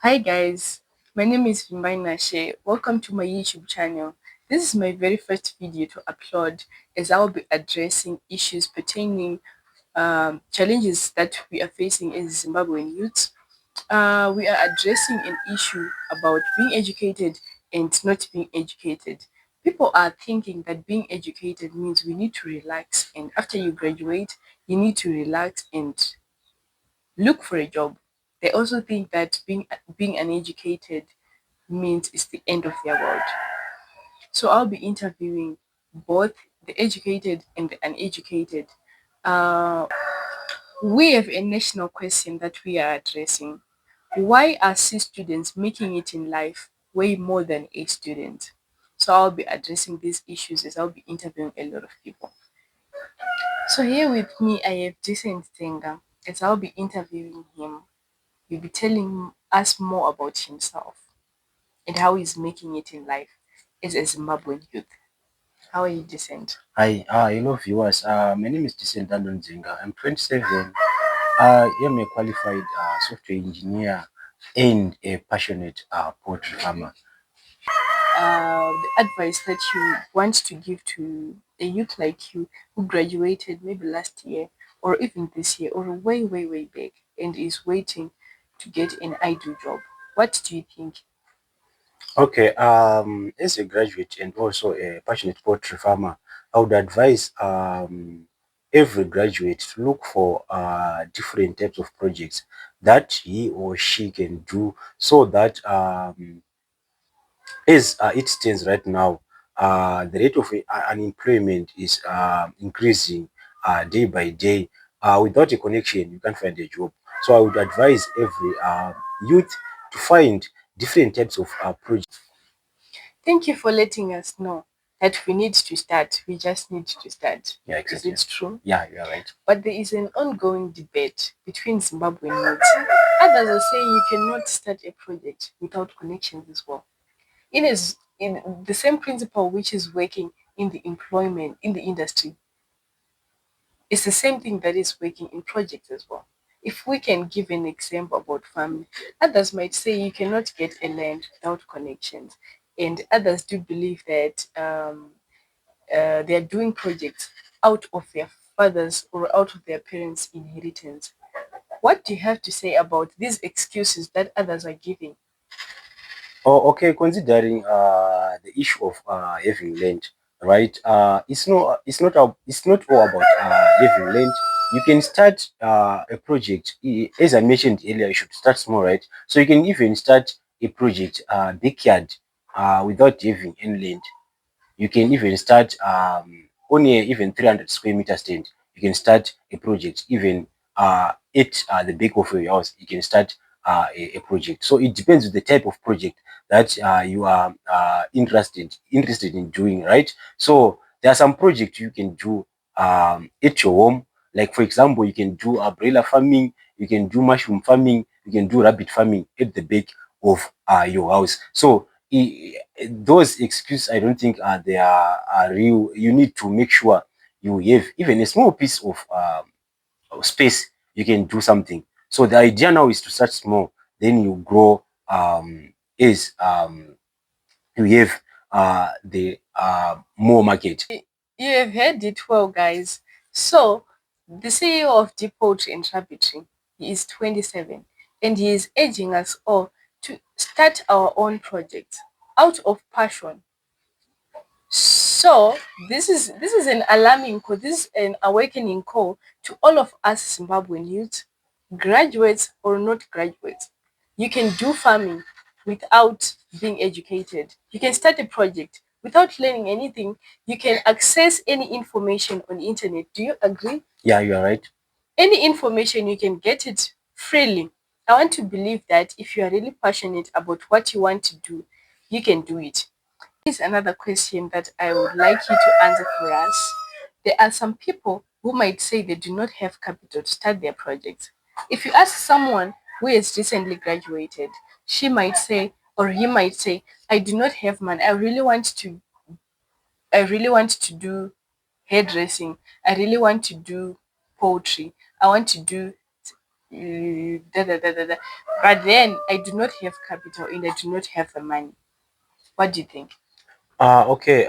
Hi guys, my name is Vimbai Nashe. Welcome to my YouTube channel. This is my very first video to upload as I'll be addressing issues pertaining challenges that we are facing as Zimbabwean youths. We are addressing an issue about being educated and not being educated. People are thinking that being educated means we need to relax, and after you graduate, you need to relax and look for a job. They also think that being uneducated means it's the end of their world. So I'll be interviewing both the educated and the uneducated. Uh, we have a national question that we are addressing. Why are C students making it in life way more than A students? So I'll be addressing these issues as I'll be interviewing a lot of people. So here with me, I have Jason Tenga as I'll be interviewing him. He'll be telling us more about himself and how he's making it in life as a Zimbabwean youth. How are you, Decent? Hi, hello viewers. My name is Decent Zinga. I'm 27. I'm a qualified software engineer and a passionate poultry farmer. The advice that you want to give to a youth like you who graduated maybe last year or even this year or way, way, way back and is waiting to get an ideal job. What do you think? Okay, as a graduate and also a passionate poultry farmer, I would advise every graduate to look for different types of projects that he or she can do so that as it stands right now, the rate of unemployment is increasing day by day. Without a connection, you can't find a job. So I would advise every youth to find different types of projects. Thank you for letting us know that we need to start. We just need to start. Yeah, Is exactly. it true? Yeah, you are right. But there is an ongoing debate between Zimbabwean youths. Others are saying you cannot start a project without connections as well. It is in the same principle which is working in the employment in the industry. It's the same thing that is working in projects as well. If we can give an example about farming, others might say you cannot get a land without connections, and others do believe that they are doing projects out of their fathers or out of their parents' inheritance. What do you have to say about these excuses that others are giving? Oh, okay. Considering the issue of having land, right? It's not all about having land. You can start a project. As I mentioned earlier, you should start small, right? So you can even start a project backyard without having any land. You can even start on a even 300 square meter stand. You can start a project even at the back of your house. You can start a project. So it depends on the type of project that you are interested in doing, right? So there are some projects you can do at your home. Like for example, you can do umbrella farming, you can do mushroom farming, you can do rabbit farming at the back of your house. So those excuses, I don't think they are real. You need to make sure you have even a small piece of space. You can do something. So the idea now is to start small, then you grow as you have the more market. You have heard it well, guys. So, the CEO of Deep Poultry and Rabbitry, he is 27, and he is urging us all to start our own project out of passion. So, this is an alarming call. This is an awakening call to all of us Zimbabwean youth, graduates or not graduates. You can do farming without being educated. You can start a project without learning anything. You can access any information on the internet. Do you agree? Yeah, you are right. Any information you can get it freely. I want to believe that if you are really passionate about what you want to do, you can do it. Here's another question that I would like you to answer for us. There are some people who might say they do not have capital to start their projects. If you ask someone who has recently graduated, she might say or he might say, I do not have money. I really want to do hairdressing. I really want to do poetry. I want to do Da, da, da, da, da. But then I do not have capital and I do not have the money. What do you think? Okay,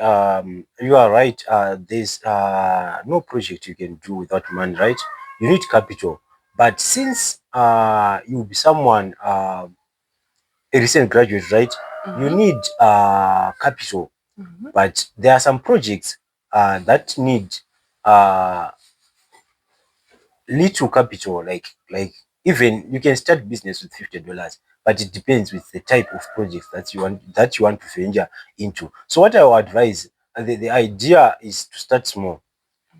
you are right. There's no project you can do without money, right? You need capital. But since you'll be someone, a recent graduate, right? You Mm-hmm. need capital. Mm-hmm. But there are some projects that need uh, little capital, like even you can start business with $50, but it depends with the type of project that you want to venture into. So what I would advise, the idea is to start small,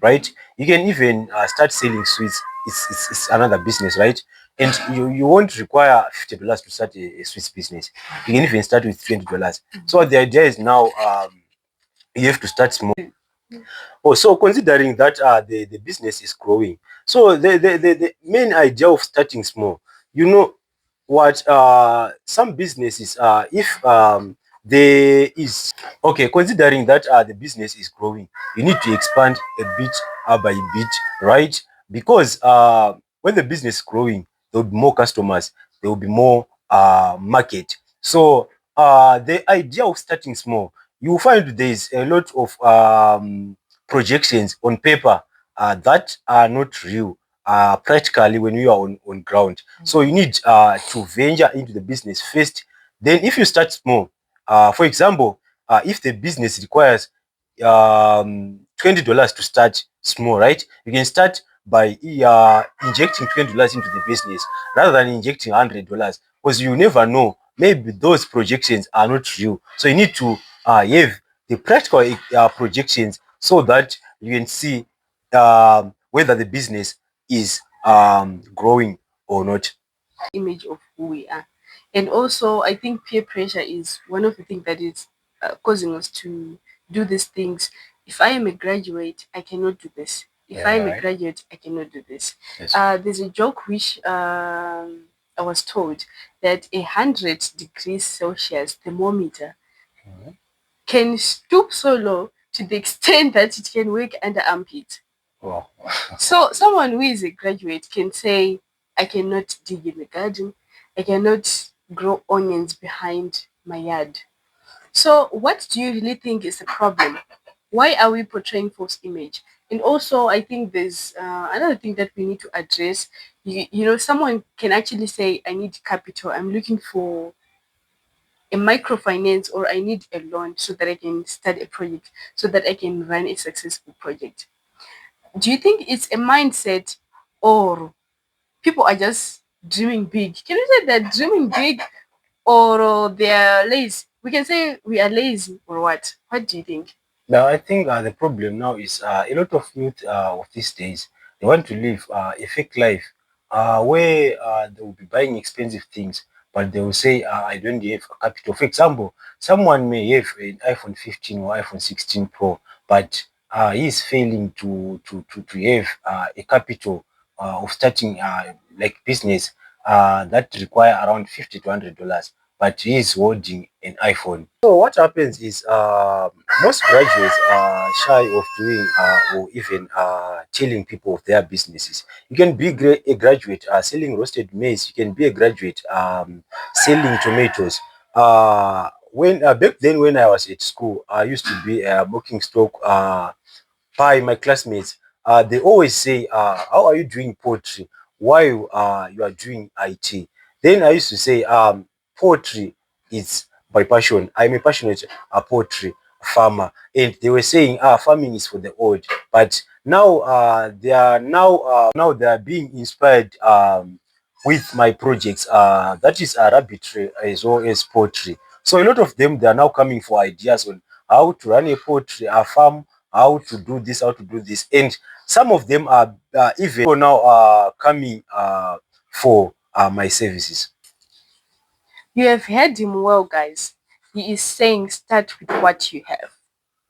right? You can even start selling sweets. It's another business, right? And you won't require $50 to start a sweets business. You can even start with $20. So the idea is now you have to start small. Oh, so considering that the business is growing, so the main idea of starting small, you know what, some businesses, if there is, okay, considering that the business is growing, you need to expand a bit by bit, right? Because when the business is growing, there will be more customers, there will be more market. So the idea of starting small, you will find there is a lot of projections on paper that are not real practically when you are on ground. So you need to venture into the business first. Then if you start small, for example, if the business requires $20 to start small, right? You can start by injecting $20 into the business rather than injecting $100, because you never know. Maybe those projections are not real. So you need to have the practical projections so that you can see whether the business is growing or not. Image of who we are. And also, I think peer pressure is one of the things that is causing us to do these things. If I am a graduate, I cannot do this. If Yeah, I you're am a right. graduate, I cannot do this. Yes. There's a joke which I was told that 100 degrees Celsius thermometer Mhm. can stoop so low to the extent that it can work under armpit. Wow. So someone who is a graduate can say, I cannot dig in the garden, I cannot grow onions behind my yard. So what do you really think is the problem? Why are we portraying false image? And also, I think there's another thing that we need to address. Someone can actually say, I need capital. I'm looking for a microfinance or I need a loan so that I can start a project, so that I can run a successful project. Do you think it's a mindset or people are just dreaming big? Can you say they're dreaming big or they're lazy? We can say we are lazy or what? What do you think? Now, I think the problem now is a lot of youth of these days, they want to live a fake life where they will be buying expensive things, but they will say, I don't have a capital. For example, someone may have an iPhone 15 or iPhone 16 Pro, but he is failing to have a capital of starting like business that require around 50 to $100, but he is holding an iPhone. So what happens is most graduates are shy of doing or even telling people of their businesses. You can be a graduate selling roasted maize. You can be a graduate selling tomatoes. When back then when I was at school, I used to be a booking stock by my classmates. They always say, "How are you doing poetry while you are doing IT?" Then I used to say, "Poetry is my passion. I'm a passionate poetry farmer." And they were saying, "Farming is for the old." But now now they are being inspired with my projects. That is rabbitry as well as poetry. So a lot of them, they are now coming for ideas on how to run a poetry a farm, how to do this, how to do this. And some of them are even now coming for my services. You have heard him well, guys. He is saying start with what you have.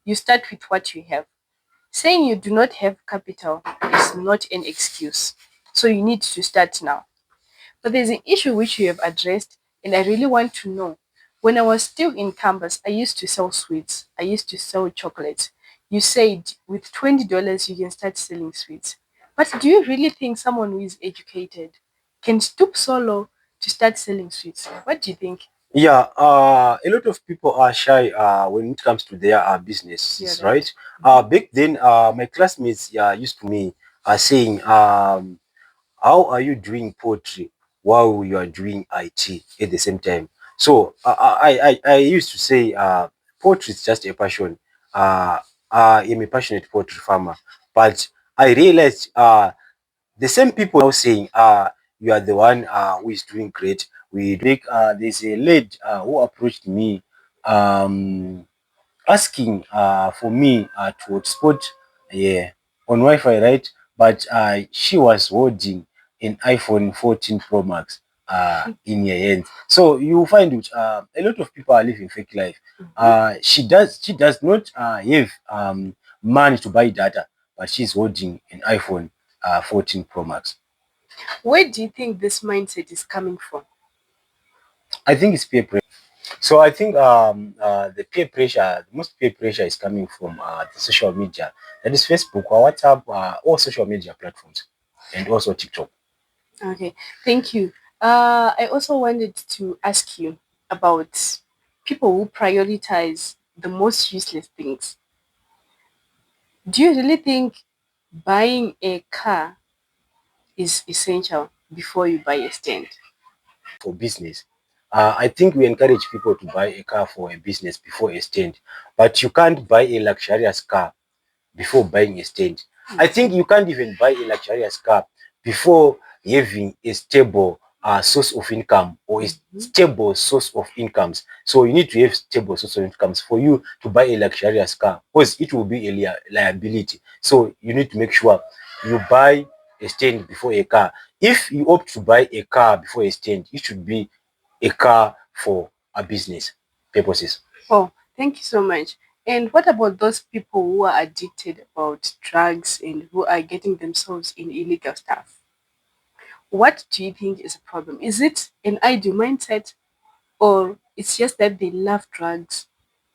You start with what you have. Saying you do not have capital is not an excuse. So you need to start now. But there's an issue which you have addressed, and I really want to know. When I was still in campus, I used to sell sweets. I used to sell chocolates. You said with $20 you can start selling sweets. But do you really think someone who is educated can stoop so low to start selling sweets? What do you think? Yeah, a lot of people are shy when it comes to their You're businesses, right. right? Back then, my classmates used to me saying, how are you doing poetry while you are doing IT at the same time? So I used to say poetry is just a passion. Uh, I'm a passionate poetry farmer, but I realized the same people now saying you are the one who is doing great. We make there's a lady who approached me um asking for me to hotspot yeah, on Wi-Fi, right? But she was holding an iPhone 14 Pro Max in her hand. So you find it, a lot of people are living fake life. She does not have money to buy data, but she's holding an iPhone 14 Pro Max. Where do you think this mindset is coming from? I think it's peer pressure. So I think the peer pressure, the most peer pressure is coming from the social media. That is Facebook or WhatsApp, all social media platforms, and also TikTok. Okay, thank you. I also wanted to ask you about people who prioritize the most useless things. Do you really think buying a car is essential before you buy a stand? For business. I think we encourage people to buy a car for a business before a stand, but you can't buy a luxurious car before buying a stand. I think you can't even buy a luxurious car before having a stable source of income or a stable source of incomes. So you need to have stable source of incomes for you to buy a luxurious car because it will be a liability. So you need to make sure you buy a stand before a car. If you opt to buy a car before a stand, it should be a car for a business purposes. Oh, thank you so much. And what about those people who are addicted about drugs and who are getting themselves in illegal stuff? What do you think is a problem? Is it an ideal mindset, or it's just that they love drugs,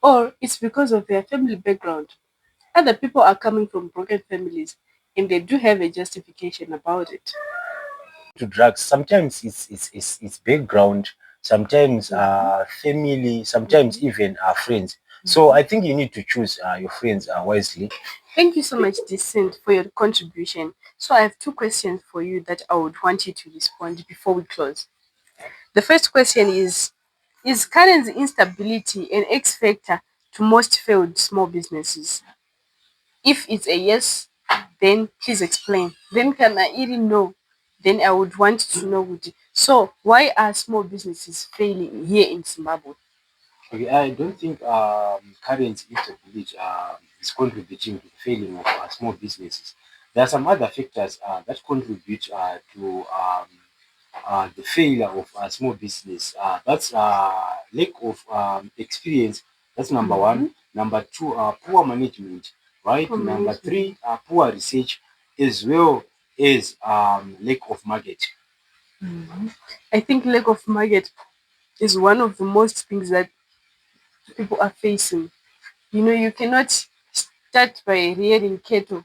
or it's because of their family background? Other people are coming from broken families and they do have a justification about it. To drugs. Sometimes it's background, sometimes family, sometimes even friends. So I think you need to choose your friends wisely. Thank you so much, Decent, for your contribution. So I have two questions for you that I would want you to respond before we close. The first question is current instability an X factor to most failed small businesses? If it's a yes, then please explain. Then can I even know? Then I would want to know. So why are small businesses failing here in Zimbabwe? Okay, I don't think current instability is contributing to the failing of small businesses. There are some other factors that contribute to the failure of small business. That's lack of experience. That's number one. Number two, poor management. Right. Poor Number management. three, poor research, as well as lack of market. I think lack of market is one of the most things that people are facing. You know, you cannot start by rearing cattle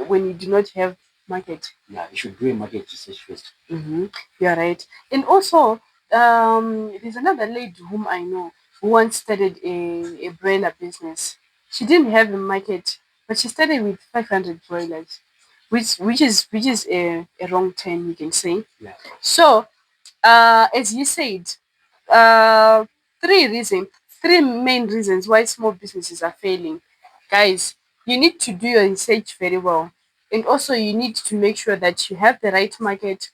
when you do not have market. Yeah, you should do a market research first. You're right. And also, there's another lady whom I know who once started a broiler business. She didn't have a market, but she started with 500 broilers, which is a wrong turn, you can say. Yeah. So, as you said, uh, three reasons, three main reasons why small businesses are failing. Guys, you need to do your research very well, and also you need to make sure that you have the right market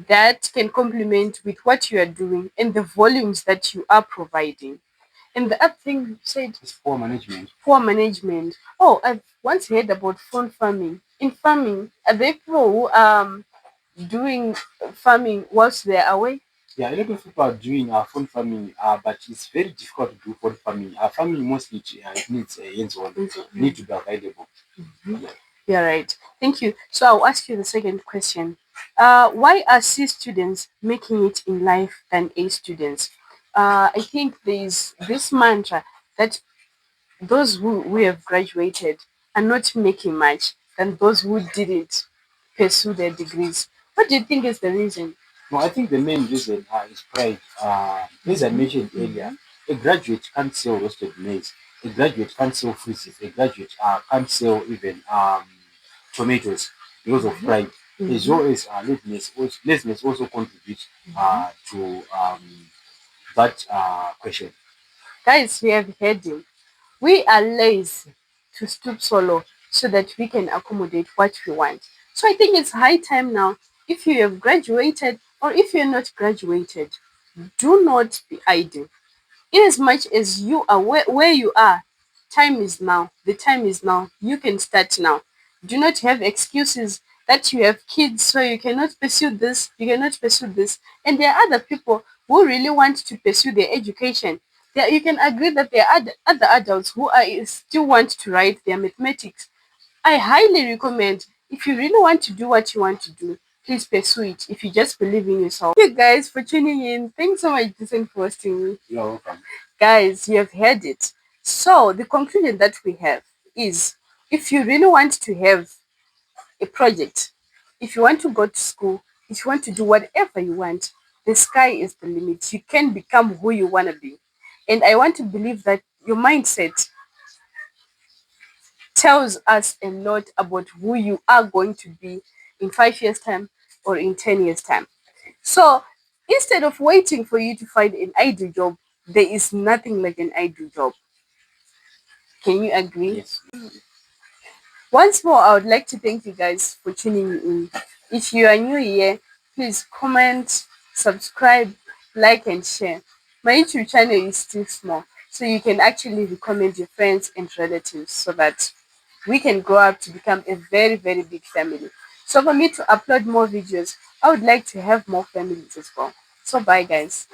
that can complement with what you are doing and the volumes that you are providing. And the other thing you said, It's poor management. poor management. Oh, I've once heard about phone farming. In farming, are there people who doing farming whilst they're away? Yeah, a lot of people are doing phone farming, but it's very difficult to do phone farming. Farming mostly it needs hands-on, need to be available. Yeah. You're right. Thank you. So I'll ask you the second question. Why are C students making it in life than A students? I think there is this mantra that those who have graduated are not making much than those who didn't pursue their degrees. What do you think is the reason? No, I think the main reason is pride. As I mentioned earlier, a graduate can't sell roasted maize. A graduate can't sell fruits. A graduate can't sell even tomatoes because of pride. As well as laziness also contributes to that question. Guys, we have heard him. We are lazy to stoop so low so that we can accommodate what we want. So I think it's high time now. If you have graduated or if you're not graduated, do not be idle. Inasmuch as you are where you are, time is now. The time is now. You can start now. Do not have excuses that you have kids, so you cannot pursue this, you cannot pursue this. And there are other people who really want to pursue their education. There, you can agree that there are other adults who are still want to write their mathematics. I highly recommend, if you really want to do what you want to do, please pursue it if you just believe in yourself. Thank you guys for tuning in. Thanks so much, Jason, for hosting me. You're welcome. Guys, you have heard it. So, the conclusion that we have is, if you really want to have a project, if you want to go to school, if you want to do whatever you want, the sky is the limit. You can become who you want to be. And I want to believe that your mindset tells us a lot about who you are going to be in 5 years' time or in 10 years' time. So instead of waiting for you to find an ideal job, there is nothing like an ideal job. Can you agree? Yes. Once more, I would like to thank you guys for tuning in. If you are new here, please comment, subscribe, like, and share. My YouTube channel is still small, so you can actually recommend your friends and relatives so that we can grow up to become a very, very big family. So, for me to upload more videos, I would like to have more families as well. So, bye, guys.